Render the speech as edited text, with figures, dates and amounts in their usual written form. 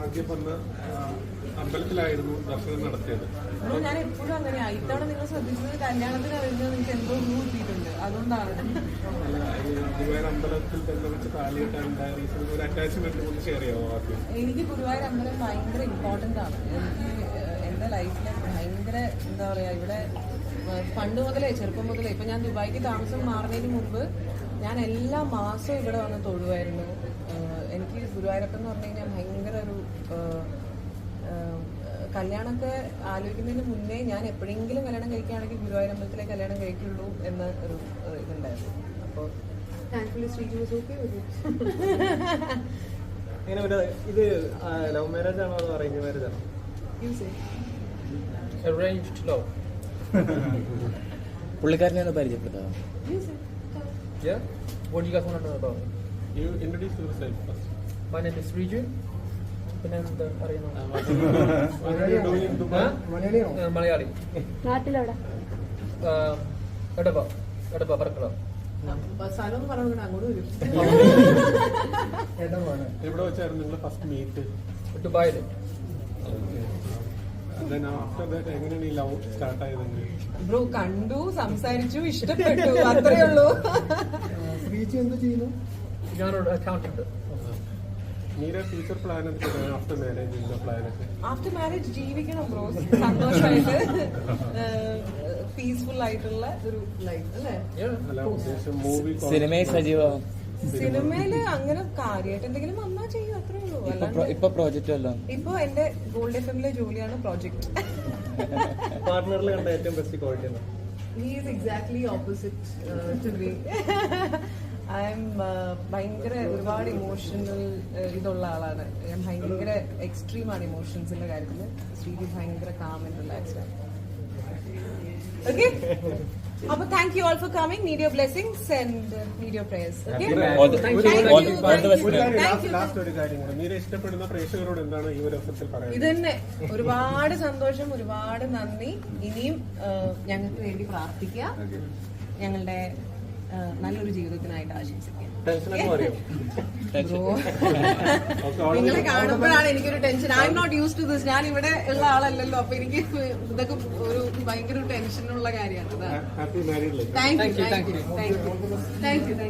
ആദ്യം വന്ന് അമ്പലത്തിലായിരുന്നു ദർശനം നടത്തിയത്. ഞാൻ എപ്പോഴും അങ്ങനെയാ. ഇത്തവണ നിങ്ങൾ ശ്രദ്ധിച്ചത് കല്യാണത്തിന് അറിയുന്നത് നിങ്ങൾക്ക് എന്തോ കിട്ടിയിട്ടുണ്ട്, അതുകൊണ്ടാണ്. ഗുരുവായൂർ അമ്പലത്തിൽ തന്നെ വെച്ച് താലിയിട്ടാണ്ടായ ഒരു അറ്റാച്ച്മെന്റ് ഒന്ന് ഷെയർ ചെയ്യാമോ ആദ്യം? എനിക്ക് ഗുരുവായൂർ അമ്പലം ഭയങ്കര ഇമ്പോർട്ടൻ്റ് ആണ്. എനിക്ക് എൻ്റെ ലൈഫിൽ ഭയങ്കര എന്താ പറയുക, ഇവിടെ പണ്ട് മുതലേ ചെറുപ്പം മുതലേ ഇപ്പം ഞാൻ ദുബായിക്ക് താമസം മാറുന്നതിന് മുമ്പ് ഞാൻ എല്ലാ മാസവും ഇവിടെ വന്ന് തൊഴുവായിരുന്നു. എനിക്ക് ഗുരുവായൂരപ്പൻ എന്ന് പറഞ്ഞു കഴിഞ്ഞാൽ ഭയങ്കര ഒരു കല്യാണമൊക്കെ ആലോചിക്കുന്നതിന് മുന്നേ ഞാൻ എപ്പോഴെങ്കിലും കല്യാണം കഴിക്കുകയാണെങ്കിൽ ഗുരുവായൂർ അമ്പലത്തിലെ കല്യാണം കഴിക്കുള്ളൂ എന്ന ഒരു ഇതുണ്ടായിരുന്നു. അപ്പോൾ thankfully Sreeju was okay with അങ്ങനെ ഒരു ഇത് ലവ് മാരേജ് ആണോ അതോ അറേഞ്ച് മാരേജ് ആണോ? Arranged love. പുള്ളിക്കാരനെ പരിചയപ്പെടുത്താം. Yeah? What do you guys want to know about me? You introduce yourself first. My name is Riju. പിന്നെ എന്താ അറിയണം? What are you doing in Dubai? Malayali. നാട്ടിലെവിടെ? എടപ്പ പറക്കല. സ്ഥലം പറഞ്ഞു അങ്ങോട്ട് വരും. എവിടെ വെച്ചായിരുന്നു നിങ്ങൾ ഫസ്റ്റ് മീറ്റ്? ദുബായിൽ. Then after that എങ്ങനെയാണ് ഈ ലവ് സ്റ്റാർട്ട് ആയതെങ്കിൽ? ബ്രോ കണ്ടു, സംസാരിച്ചു, ഇഷ്ടപ്പെട്ടു, അത്രേ ഉള്ളൂ. ഞാനൊരു അക്കൗണ്ടന്റ്. മീര ഫ്യൂച്ചർ പ്ലാൻ എന്തൊക്കെയാണ് ആഫ്റ്റർ മാരേജ് പ്ലാൻ ഒക്കെ? ആഫ്റ്റർ മാരേജ് ജീവിക്കണം ബ്രോ, സന്തോഷമായിട്ട് പീസ്ഫുൾ ആയിട്ടുള്ള ഒരു ലൈഫ് അല്ലേ. അല്ല ഉദ്ദേശം മൂവി സിനിമയിൽ സജീവമാവും. സിനിമയില് അങ്ങനെ കാര്യമായിട്ട് എന്തെങ്കിലും വന്നാ ചെയ്യും, അത്രേ ഉള്ളൂ. ഇപ്പൊ പ്രോജക്റ്റ് വല്ലോ? ഇപ്പൊ എന്റെ ഗോൾഡ് FM-ലെ ജോലിയാണ് പ്രോജക്ട്. പാർട്ട്ണറിൽ കണ്ട ഏറ്റവും ബെസ്റ്റ് ക്വാളിറ്റി എന്താ? He is exactly opposite to me. I'm ഭയങ്കര ഒരുപാട് ഇമോഷണൽ ഇതുള്ള ആളാണ് ഞാൻ. ഭയങ്കര എക്സ്ട്രീമാണ് ഇമോഷൻസിന്റെ കാര്യത്തില്. ശ്രീജി ഭയങ്കര കാം ആൻഡ് റിലാക്സ്ഡ് ആണ്. ഓക്കെ, അപ്പൊ thank you all for coming. Need your blessings and need your prayers. Okay, last ഒരു കാര്യം കൂടെ, മീര ഇഷ്ടപ്പെടുന്ന പ്രേക്ഷകരോട് എന്താണ് ഈ ഒരു അവസരത്തിൽ പറയുന്നത്? ഇത് തന്നെ ഒരുപാട് സന്തോഷം, ഒരുപാട് നന്ദി. ഇനിയും ഞങ്ങൾക്ക് വേണ്ടി പ്രാർത്ഥിക്കുക, ഞങ്ങളുടെ നല്ലൊരു ജീവിതത്തിനായിട്ട് ആശംസിക്കുക. ടെൻഷനൊക്കെ പറയോ? നിങ്ങളെ കാണുമ്പോഴാണ് എനിക്കൊരു tension. I am not use to this. ഞാൻ ഇവിടെ ഉള്ള ആളല്ലല്ലോ, അപ്പൊ എനിക്ക് ഇതൊക്കെ ഒരു ഭയങ്കര ടെൻഷനുള്ള കാര്യമാണ്. Happy married life. Thank you.